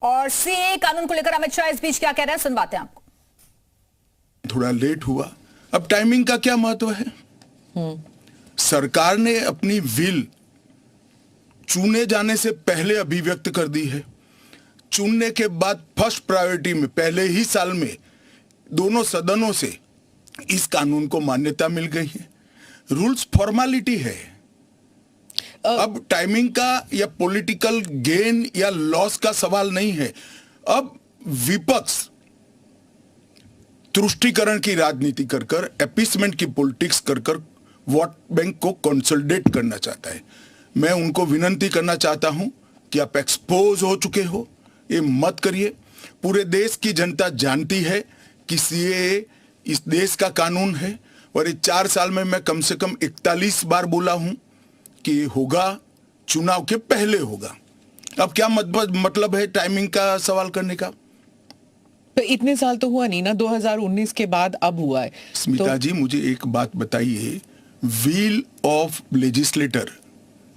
और सीए कानून को लेकर अमित शाह इस बीच क्या कह रहे हैं, सुनवाते हैं आपको। थोड़ा लेट हुआ, अब टाइमिंग का क्या महत्व है। सरकार ने अपनी विल चुने जाने से पहले अभिव्यक्त कर दी है। चुनने के बाद फर्स्ट प्रायोरिटी में पहले ही साल में दोनों सदनों से इस कानून को मान्यता मिल गई है। रूल्स फॉर्मेलिटी है। अब टाइमिंग का या पॉलिटिकल गेन या लॉस का सवाल नहीं है। अब विपक्ष तुष्टीकरण की राजनीति कर कर, एपीसमेंट की पॉलिटिक्स कर कर वोट बैंक को कंसोलिडेट करना चाहता है। मैं उनको विनती करना चाहता हूं कि आप एक्सपोज हो चुके हो, ये मत करिए। पूरे देश की जनता जानती है कि सीएए इस देश का कानून है और ये 4 साल में मैं कम से कम 41 बार बोला हूं कि होगा, चुनाव के पहले होगा। अब क्या मतलब है टाइमिंग का सवाल करने का। तो इतने साल तो हुआ नहीं ना, 2019 के बाद अब हुआ है। स्मिता जी मुझे एक बात बताइए, wheel of legislator,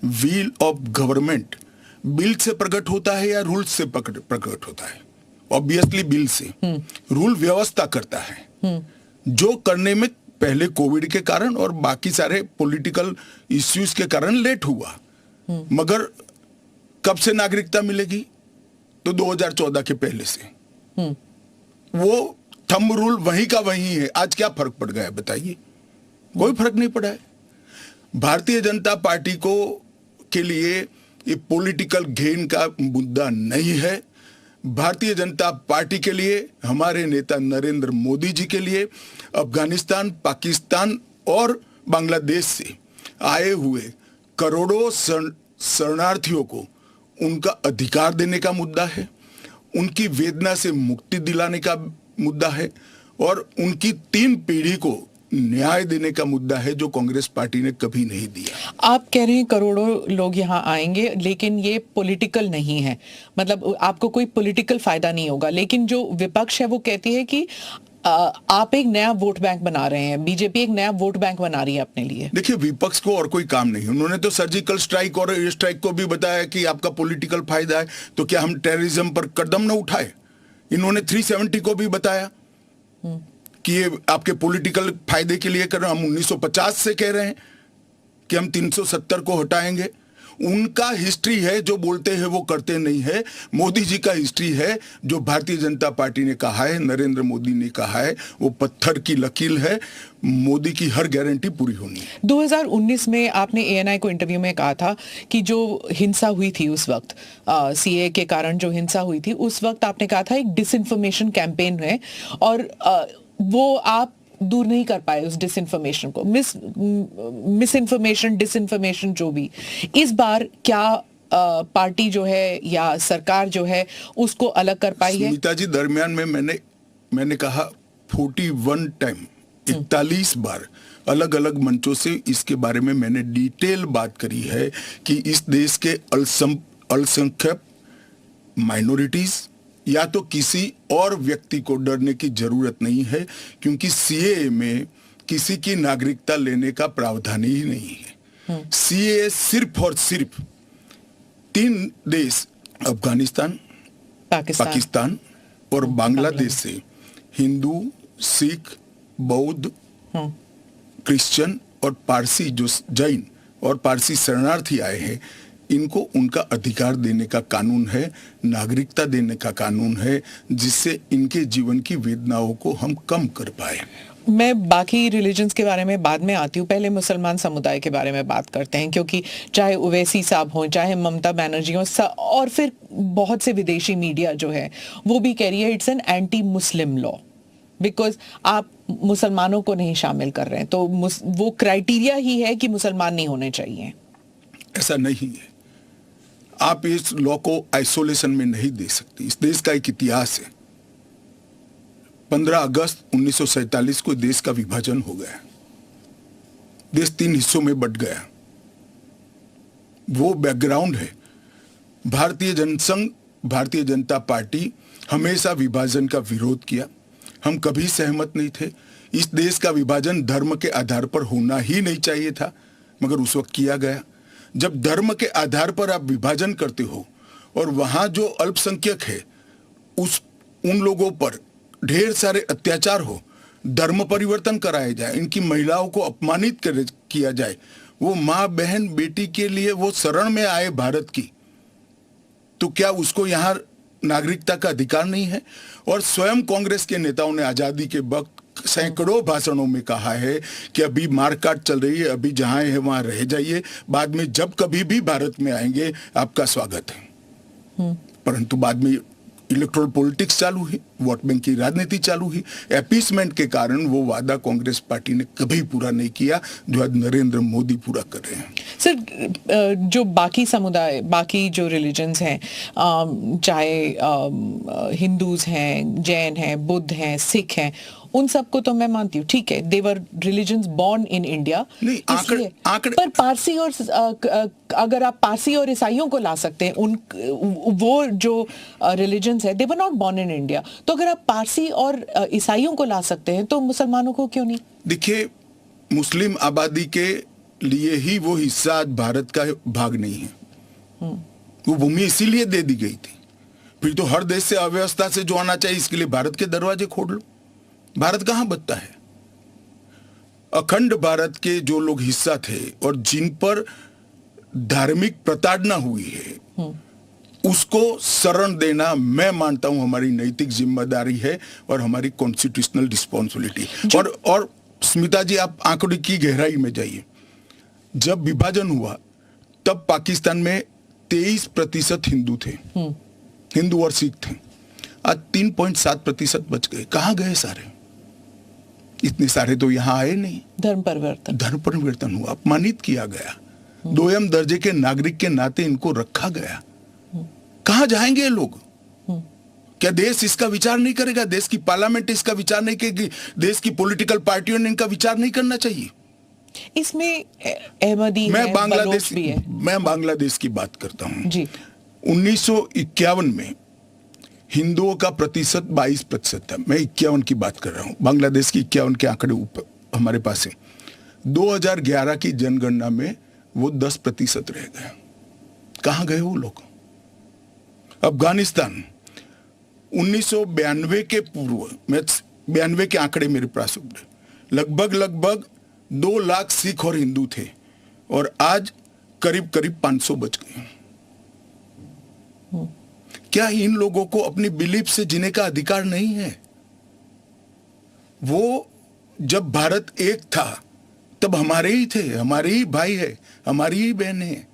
wheel of government bill से प्रकट होता है या रूल से प्रकट होता है? ऑब्वियसली बिल से। रूल व्यवस्था करता है, जो करने में पहले कोविड के कारण और बाकी सारे पॉलिटिकल इश्यूज के कारण लेट हुआ। मगर कब से नागरिकता मिलेगी? तो 2014 के पहले से। वो थंब रूल वहीं का वहीं है। आज क्या फर्क पड़ गया है बताइए? कोई फर्क नहीं पड़ा है। भारतीय जनता पार्टी को के लिए ये पॉलिटिकल गेन का मुद्दा नहीं है। भारतीय जनता पार्टी के लिए, हमारे नेता नरेंद्र मोदी जी के लिए अफगानिस्तान, पाकिस्तान और बांग्लादेश से आए हुए करोड़ों शरणार्थियों को उनका अधिकार देने का मुद्दा है, उनकी वेदना से मुक्ति दिलाने का मुद्दा है और उनकी 3 पीढ़ी को न्याय देने का मुद्दा है, जो कांग्रेस पार्टी ने कभी नहीं दिया। आप कह रहे हैं करोड़ों लोग यहाँ आएंगे, लेकिन ये पॉलिटिकल नहीं है, मतलब आपको कोई पॉलिटिकल फायदा नहीं होगा। लेकिन जो विपक्ष है वो कहती है कि आप एक नया वोट बैंक बना रहे हैं, बीजेपी एक नया वोट बैंक बना रही है अपने लिए। देखिए, विपक्ष को और कोई काम नहीं। उन्होंने तो सर्जिकल स्ट्राइक और एयर स्ट्राइक को भी बताया कि आपका पॉलिटिकल फायदा है, तो क्या हम टेररिज्म पर कदम न उठाए? इन्होंने 370 को भी बताया कि ये आपके पॉलिटिकल फायदे के लिए कर रहे हैं। हम 1950 से कह रहे हैं कि हम 370 को हटाएंगे। उनका हिस्ट्री है, जो बोलते हैं वो करते नहीं है। मोदी जी का हिस्ट्री है, जो भारतीय जनता पार्टी ने कहा है, नरेंद्र मोदी ने कहा है, वो पत्थर की लकीर है। मोदी की हर गारंटी पूरी होनी है। 2019 में आपने एएनआई को इंटरव्यू में कहा था कि जो हिंसा हुई थी उस वक्त, सीए के कारण जो हिंसा हुई थी उस वक्त आपने कहा था एक डिसइंफॉर्मेशन कैंपेन है और वो आप दूर नहीं कर पाए उस डिसइंफॉर्मेशन को, मिस इन्फॉर्मेशन, डिसइंफॉर्मेशन जो भी। इस बार क्या पार्टी जो है या सरकार जो है उसको अलग कर पाई है? सुनीता जी, दरमियान में मैंने कहा 41 टाइम, 41 बार अलग अलग मंचों से इसके बारे में मैंने डिटेल बात करी है कि इस देश के अल्पसंख्यक माइनॉरिटीज या तो किसी और व्यक्ति को डरने की जरूरत नहीं है, क्योंकि सीएए में किसी की नागरिकता लेने का प्रावधान ही नहीं है। सीएए सिर्फ और सिर्फ 3 देश, अफगानिस्तान, पाकिस्तान और बांग्लादेश से हिंदू, सिख, बौद्ध, क्रिश्चियन और पारसी, जो जैन और पारसी शरणार्थी आए हैं, इनको उनका अधिकार देने का कानून है, नागरिकता देने का कानून है, जिससे इनके जीवन की वेदनाओं को हम कम कर पाए। मैं बाकी रिलीजन्स के बारे में बाद में आती हूँ, पहले मुसलमान समुदाय के बारे में बात करते हैं, क्योंकि चाहे ओवैसी साहब हों, चाहे ममता बनर्जी हों, और फिर बहुत से विदेशी मीडिया जो है वो भी कह रही है it's an anti Muslim law, because आप मुसलमानों को नहीं शामिल कर रहे हैं। तो वो क्राइटेरिया ही है कि मुसलमान नहीं होने चाहिए। ऐसा नहीं है। आप इस लॉ को आइसोलेशन में नहीं दे सकती। इस देश का एक इतिहास है। 15 अगस्त 1947 को देश का विभाजन हो गया, देश 3 हिस्सों में बंट गया। वो बैकग्राउंड है। भारतीय जनसंघ, भारतीय जनता पार्टी हमेशा विभाजन का विरोध किया। हम कभी सहमत नहीं थे। इस देश का विभाजन धर्म के आधार पर होना ही नहीं चाहिए था, मगर उस वक्त किया गया। जब धर्म के आधार पर आप विभाजन करते हो और वहां जो अल्पसंख्यक है उन लोगों पर ढेर सारे अत्याचार हो, धर्म परिवर्तन कराए जाए, इनकी महिलाओं को अपमानित किया जाए, वो माँ बहन बेटी के लिए वो शरण में आए भारत की, तो क्या उसको यहाँ नागरिकता का अधिकार नहीं है? और स्वयं कांग्रेस के नेताओं ने आजादी के वक्त सैकड़ों भाषणों में कहा है कि अभी मारकाट चल रही है, अभी जहां है वहां रह जाइए, बाद में जब कभी भी भारत में आएंगे आपका स्वागत है। परंतु बाद में इलेक्टोरल पॉलिटिक्स चालू हुई, वोट बैंक की राजनीति चालू हुई, अपीसमेंट के कारण वो वादा कांग्रेस पार्टी ने कभी पूरा नहीं किया जो आज नरेंद्र मोदी पूरा कर रहे हैं। सर, जो बाकी समुदाय, बाकी जो रिलीजन्स हैं, चाहे हिंदूज हैं, जैन हैं, बुद्ध हैं, सिख हैं, उन सबको तो मैं मानती हूँ, ठीक है, देवर रिलीजन्स बॉर्न इन इंडिया, आंकड़े पर पारसी और अगर आप पारसी और ईसाइयों को ला सकते हैं, उन वो जो रिलीजन्स है, they were not born in India, तो अगर आप पारसी और ईसाइयों को ला सकते हैं तो मुसलमानों को क्यों नहीं? देखिए, मुस्लिम आबादी के लिए ही वो हिस्सा आज भारत का भाग नहीं है। वो भूमि इसीलिए दे दी गई थी। फिर तो हर देश से अव्यवस्था से जो आना चाहिए, इसके लिए भारत के दरवाजे खोल लो। भारत कहां बचता है? अखंड भारत के जो लोग हिस्सा थे और जिन पर धार्मिक प्रताड़ना हुई है, उसको शरण देना मैं मानता हूं हमारी नैतिक जिम्मेदारी है और हमारी कॉन्स्टिट्यूशनल रिस्पॉन्सिबिलिटी। और स्मिता जी, आप आंकड़े की गहराई में जाइए। जब विभाजन हुआ तब पाकिस्तान में 23% हिंदू थे, हिंदू और सिख थे। आज 3.7% बच गए। कहां गए सारे? इतने सारे तो यहां आए नहीं। धर्म परिवर्तन हुआ, अपमानित किया गया, दोयम दर्जे के नागरिक के नाते इनको रखा गया। कहां जाएंगे ये लोग? क्या देश इसका विचार नहीं करेगा? देश की पार्लियामेंट इसका विचार नहीं करेगी? देश की पॉलिटिकल पार्टियों ने इनका विचार नहीं करना चाहिए? इसमें अहमदी मैं है, बांग्लादेश भी है। मैं बांग्लादेश की बात करता हूं जी। 1951 में हिंदुओं का प्रतिशत 22% था। मैं 51 की बात कर रहा हूं, बांग्लादेश की 51 के आंकड़े ऊपर हमारे पास है। 2011 की जनगणना में वो 10% रह गए। कहां गए वो लोग? अफगानिस्तान 1992 के पूर्व, मैं 92 के आंकड़े मेरे पास लगभग 2 लाख सिख और हिंदू थे और आज करीब 500 बच गए। क्या इन लोगों को अपनी बिलीफ से जीने का अधिकार नहीं है? वो जब भारत एक था तब हमारे ही थे, हमारे ही भाई है, हमारी ही बहन है,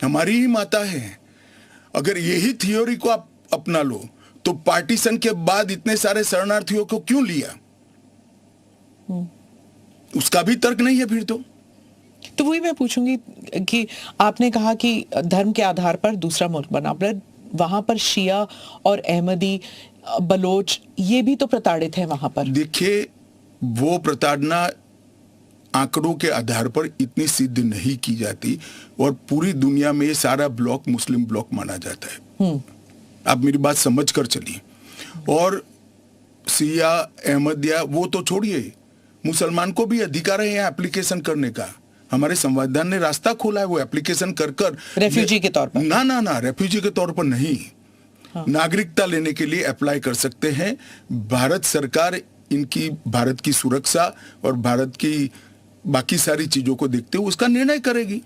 हमारी ही माता है। अगर यही थियोरी को आप अपना लो तो पार्टीशन के बाद इतने सारे शरणार्थियों को क्यों लिया? उसका भी तर्क नहीं है फिर तो वही मैं पूछूंगी कि आपने कहा कि धर्म के आधार पर दूसरा मुल्क बना, पर वहां पर शिया और अहमदी, बलोच, ये भी तो प्रताड़ित है वहां पर। देखिए, वो प्रताड़ना आंकड़ों के आधार पर इतनी सिद्ध नहीं की जाती और पूरी दुनिया में सारा ब्लॉक मुस्लिम ब्लॉक माना जाता है। आप मेरी बात समझ कर चलिए। और शिया, अहमदिया वो तो छोड़िए, मुसलमान को भी अधिकार है यहाँ एप्लीकेशन करने का। हमारे संविधान ने रास्ता खोला है, वो एप्लीकेशन कर रेफ्यूजी के तौर पर ना रेफ्यूजी के तौर पर नहीं, नागरिकता लेने के लिए अप्लाई कर सकते हैं। भारत सरकार इनकी भारत की सुरक्षा और भारत की बाकी सारी चीजों को देखते हुए उसका निर्णय करेगी।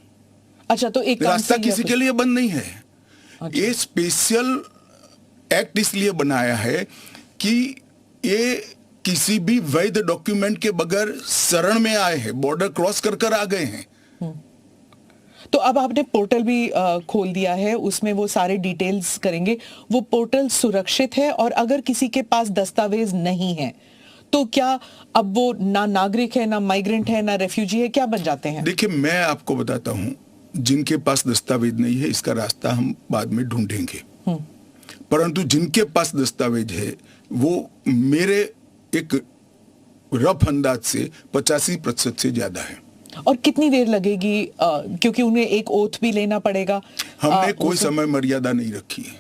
अच्छा, तो एक रास्ता किसी के लिए बंद नहीं है। अच्छा। ये स्पेशल एक्ट इसलिए बनाया है कि ये किसी भी वैध डॉक्यूमेंट के बगैर शरण में आए हैं, बॉर्डर क्रॉस कर आ गए हैं। तो अब आपने पोर्टल भी खोल दिया है, उसमें वो सारे डिटेल्स करेंगे। वो पोर्टल सुरक्षित है और अगर किसी के पास दस्तावेज नहीं है तो क्या अब वो ना नागरिक है, ना माइग्रेंट है, ना रेफ्यूजी है, क्या बन जाते हैं? देखिए, मैं आपको बताता हूं, जिनके पास दस्तावेज नहीं है इसका रास्ता हम बाद में ढूंढेंगे, परंतु जिनके पास दस्तावेज है वो मेरे एक रफ अंदाज से 85% से ज्यादा है। और कितनी देर लगेगी, क्योंकि उन्हें एक ओथ भी लेना पड़ेगा? हमने कोई समय मर्यादा नहीं रखी है।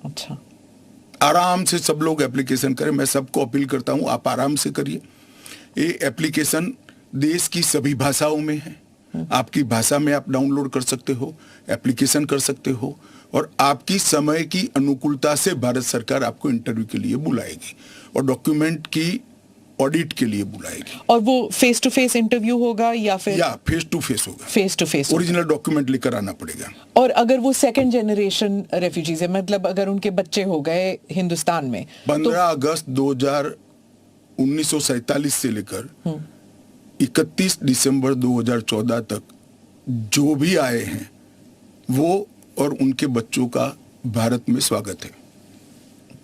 अच्छा, आराम से सब लोग एप्लीकेशन करें। मैं सबको अपील करता हूं, आप आराम से करिए। ये एप्लीकेशन देश की सभी भाषाओं में है, आपकी भाषा में आप डाउनलोड कर सकते हो, एप्लीकेशन कर सकते हो, और आपकी समय की अनुकूलता से भारत सरकार आपको इंटरव्यू के लिए बुलाएगी और डॉक्यूमेंट की ऑडिट के लिए बुलाएगी। और वो फेस टू फेस इंटरव्यू होगा या फिर? या फेस टू फेस होगा। Face to face original document लेकर आना पड़ेगा। और अगर वो सेकंड जनरेशन रेफ्यूजीज है, मतलब अगर उनके बच्चे हो गए हिंदुस्तान में, 15 अगस्त 1947 से लेकर 31 दिसंबर 2014 तक जो भी आए हैं वो और उनके बच्चों का भारत में स्वागत है।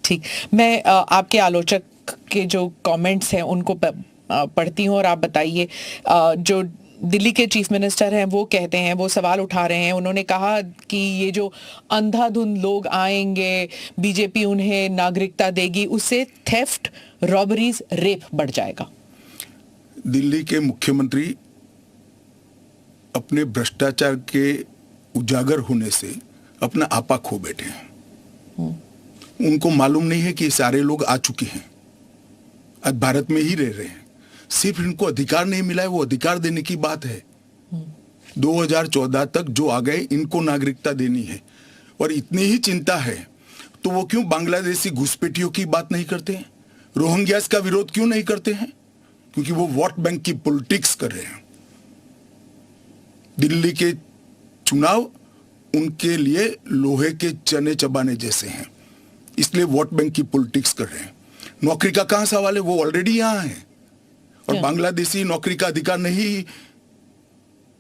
ठीक, मैं आपके आलोचक के जो कमेंट्स हैं उनको पढ़ती हूँ और आप बताइए। जो दिल्ली के चीफ मिनिस्टर हैं वो कहते हैं, वो सवाल उठा रहे हैं, उन्होंने कहा कि ये जो अंधाधुंध लोग आएंगे, बीजेपी उन्हें नागरिकता देगी, उससे थेफ्ट, रॉबरीज, रेप बढ़ जाएगा। दिल्ली के मुख्यमंत्री अपने भ्रष्टाचार के उजागर होने से अपना आपा खो बैठे हैं। उनको मालूम नहीं है कि सारे लोग आ चुके हैं, आज भारत में ही रह रहे हैं, सिर्फ इनको अधिकार नहीं मिला है, वो अधिकार देने की बात है। 2014 तक जो आ गए इनको नागरिकता देनी है, और इतनी ही चिंता है तो वो क्यों बांग्लादेशी घुसपैठियों की बात नहीं करते हैं, रोहिंग्यास का विरोध क्यों नहीं करते हैं? क्योंकि वो वोट बैंक की पॉलिटिक्स कर रहे हैं। दिल्ली के चुनाव उनके लिए लोहे के चने चबाने जैसे हैं, इसलिए वोट बैंक की पॉलिटिक्स कर रहे हैं। नौकरी का कहां सवाल है, वो ऑलरेडी यहां है, और बांग्लादेशी नौकरी का अधिकार नहीं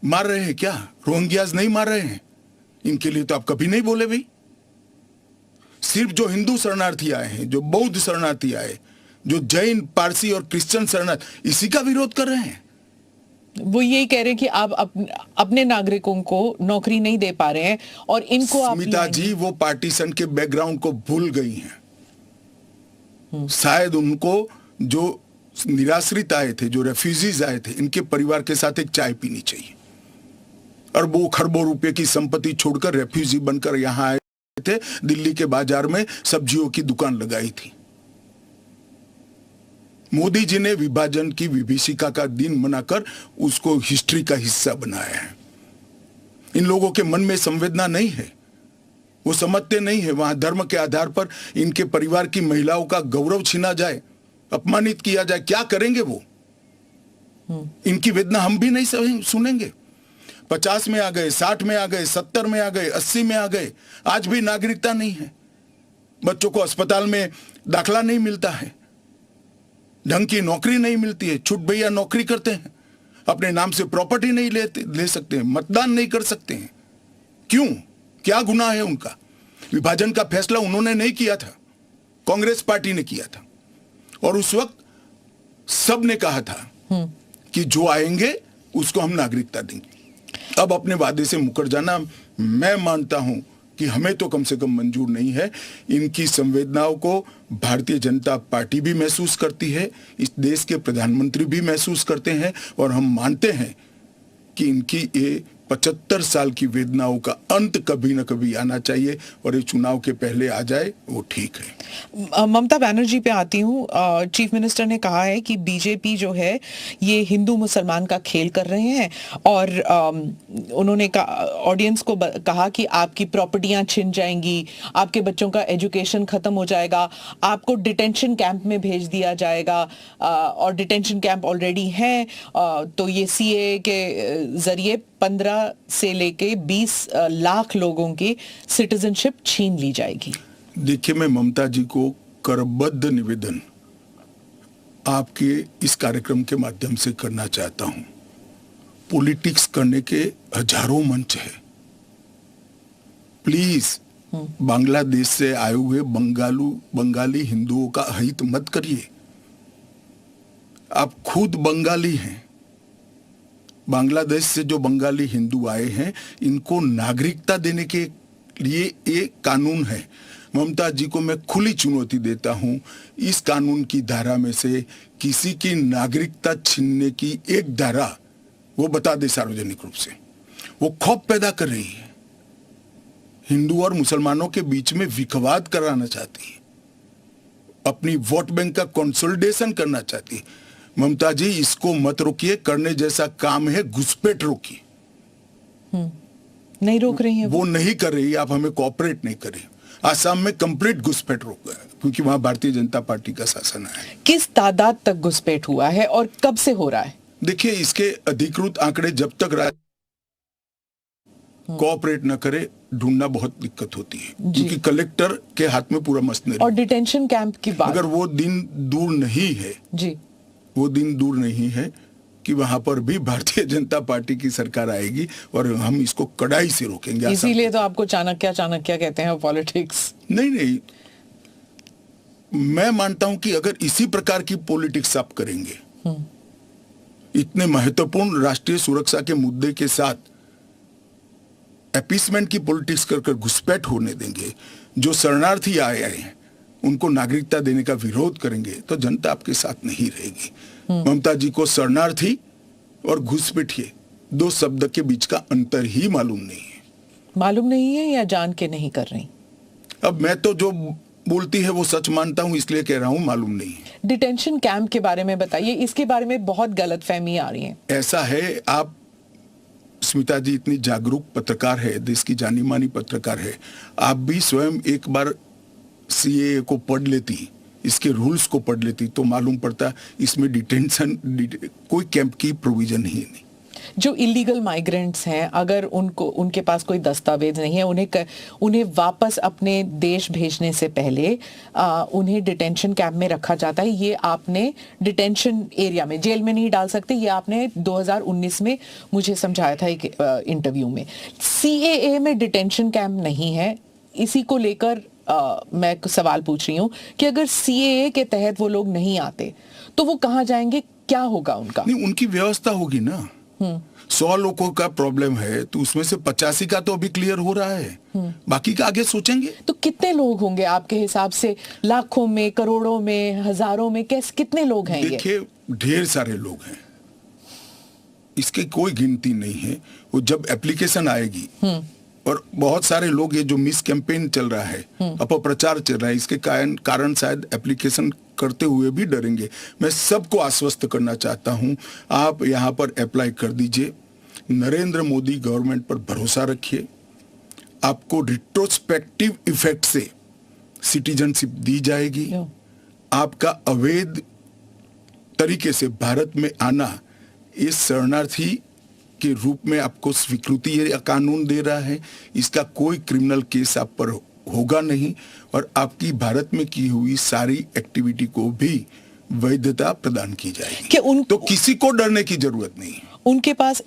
मार रहे हैं क्या? रोहिंग्यास नहीं मार रहे हैं? इनके लिए तो आप कभी नहीं बोले भाई। सिर्फ जो हिंदू शरणार्थी आए हैं, जो बौद्ध शरणार्थी आए, जो जैन, पारसी और क्रिश्चियन शरणार्थी, इसी का विरोध कर रहे हैं। वो यही कह रहे हैं कि आप अपने नागरिकों को नौकरी नहीं दे पा रहे हैं और इनको आप स्मिता जी वो पार्टीशन के बैकग्राउंड को भूल गई हैं। शायद उनको जो निराश्रित आए थे, जो रेफ्यूजीज आए थे, इनके परिवार के साथ एक चाय पीनी चाहिए। अरबों खरबों रुपए की संपत्ति छोड़कर रेफ्यूजी बनकर यहां आए थे, दिल्ली के बाजार में सब्जियों की दुकान लगाई थी। मोदी जी ने विभाजन की विभीषिका का दिन मनाकर उसको हिस्ट्री का हिस्सा बनाया है। इन लोगों के मन में संवेदना नहीं है, वो समझते नहीं है वहां धर्म के आधार पर इनके परिवार की महिलाओं का गौरव छीना जाए, अपमानित किया जाए, क्या करेंगे वो? इनकी वेदना हम भी नहीं सुनेंगे। 50 में आ गए, 60 में आ गए, 70 में आ गए, 80 में आ गए, आज भी नागरिकता नहीं है। बच्चों को अस्पताल में दाखला नहीं मिलता है, ढंग की नौकरी नहीं मिलती है, छुट भैया नौकरी करते हैं, अपने नाम से प्रॉपर्टी नहीं ले सकते हैं, मतदान नहीं कर सकते हैं। क्यों? क्या गुनाह है उनका? विभाजन का फैसला उन्होंने नहीं किया था, कांग्रेस पार्टी ने किया था, और उस वक्त सब ने कहा था कि जो आएंगे उसको हम नागरिकता देंगे। अब अपने वादे से मुकर जाना, मैं मानता हूं कि हमें तो कम से कम मंजूर नहीं है। इनकी संवेदनाओं को भारतीय जनता पार्टी भी महसूस करती है, इस देश के प्रधानमंत्री भी महसूस करते हैं, और हम मानते हैं कि इनकी ये 75 साल की वेदनाओं का अंत कभी न कभी आना चाहिए, और ये चुनाव के पहले आ जाए वो ठीक है। ममता बनर्जी पे आती हूँ। चीफ मिनिस्टर ने कहा है कि बीजेपी जो है ये हिंदू मुसलमान का खेल कर रहे हैं, और उन्होंने ऑडियंस को कहा कि आपकी प्रॉपर्टियां छिन जाएंगी, आपके बच्चों का एजुकेशन खत्म हो जाएगा, आपको डिटेंशन कैंप में भेज दिया जाएगा, और डिटेंशन कैंप ऑलरेडी हैं। तो ये सीए के जरिए 15 से लेके 20 लाख लोगों की सिटीजनशिप छीन ली जाएगी। देखिए, मैं ममता जी को करबद्ध निवेदन आपके इस कार्यक्रम के माध्यम से करना चाहता हूं। पॉलिटिक्स करने के हजारों मंच है, प्लीज बांग्लादेश से आए हुए बंगाली हिंदुओं का हित मत करिए। आप खुद बंगाली हैं, बांग्लादेश से जो बंगाली हिंदू आए हैं इनको नागरिकता देने के लिए एक कानून है। ममता जी को मैं खुली चुनौती देता हूं, इस कानून की धारा में से किसी की नागरिकता छीनने की एक धारा वो बता दे सार्वजनिक रूप से। वो खौफ पैदा कर रही है, हिंदू और मुसलमानों के बीच में विखवाद कराना चाहती है, अपनी वोट बैंक का कंसोलिडेशन करना चाहती है। ममता जी, इसको मत रोकिए, करने जैसा काम है घुसपैठ रोकिए। नहीं रोक रही है वो नहीं कर रही, आप हमें कोऑपरेट नहीं कर रही। आसाम में कंप्लीट घुसपैठ रोक गया क्योंकि वहां भारतीय जनता पार्टी का शासन है। किस तादाद तक घुसपैठ हुआ है और कब से हो रहा है? देखिए, इसके अधिकृत आंकड़े जब तक कोऑपरेट न करे, ढूंढना बहुत दिक्कत होती है क्योंकि कलेक्टर के हाथ में पूरा मशीनरी। और डिटेंशन कैंप की बात, अगर वो दिन दूर नहीं है जी, वो दिन दूर नहीं है कि वहां पर भी भारतीय जनता पार्टी की सरकार आएगी और हम इसको कड़ाई से रोकेंगे। इसीलिए तो आपको चाणक्य कहते हैं पॉलिटिक्स। नहीं, मैं मानता हूं कि अगर इसी प्रकार की पॉलिटिक्स आप करेंगे, इतने महत्वपूर्ण राष्ट्रीय सुरक्षा के मुद्दे के साथ अपीसमेंट की पॉलिटिक्स कर घुसपैठ होने देंगे, जो शरणार्थी आए हैं उनको नागरिकता देने का विरोध करेंगे, तो जनता आपके साथ नहीं रहेगी। ममता जी को शरणार्थी और घुसपैठिए दो शब्द के बीच का अंतर ही मालूम नहीं है या जान के नहीं कर रही? अब मैं तो जो बोलती है वो सच मानता हूं, इसलिए कह रहा हूं मालूम नहीं है। डिटेंशन कैंप के बारे में बताइए, इसके बारे में बहुत गलतफहमी आ रही है। ऐसा है, आप स्मिता जी इतनी जागरूक पत्रकार है, देश की जानी मानी पत्रकार है, आप भी स्वयं एक बार सीएए को पढ़ लेती, इसके रूल्स को पढ़ लेती तो मालूम पड़ता इसमें कोई कैंप की प्रोविजन ही नहीं। जो इलीगल माइग्रेंट्स हैं, अगर उनके पास कोई दस्तावेज नहीं है, उन्हें वापस अपने देश भेजने से पहले उन्हें डिटेंशन कैंप में रखा जाता है। ये आपने डिटेंशन एरिया में, जेल में नहीं डाल सकते, ये आपने 2019 में मुझे समझाया था एक इंटरव्यू में। सीएए में डिटेंशन कैंप नहीं है, इसी को लेकर मैं सवाल पूछ रही हूँ कि अगर सीएए के तहत वो लोग नहीं आते तो वो कहाँ जाएंगे, क्या होगा उनका? नहीं, उनकी व्यवस्था होगी ना। 100 लोगों का प्रॉब्लम है तो उसमें से 85 का तो अभी क्लियर हो रहा है, बाकी का आगे सोचेंगे। तो कितने लोग होंगे आपके हिसाब से? लाखों में, करोड़ों में, हजारों में, कितने लोग हैं? देखिए, ढेर सारे लोग हैं, इसकी कोई गिनती नहीं है। वो जब एप्लीकेशन आएगी और बहुत सारे लोग, ये जो मिस कैंपेन चल रहा है, अपप्रचार चल रहा है, इसके कारण शायद एप्लीकेशन करते हुए भी डरेंगे। मैं सबको आश्वस्त करना चाहता हूं, आप यहां पर अप्लाई कर दीजिए, नरेंद्र मोदी गवर्नमेंट पर भरोसा रखिए, आपको रिट्रोस्पेक्टिव इफेक्ट से सिटीजनशिप दी जाएगी। आपका अवैध तरीके से भारत में आना इस शरणार्थी के रूप में आपको स्वीकृति ये कानून दे रहा है, इसका कोई क्रिमिनल केस आप पर होगा नहीं और आपकी भारत में की हुई सारी एक्टिविटी को भी वैधता प्रदान की जाएगी। तो किसी को डरने की जरूरत नहीं है। उनके पास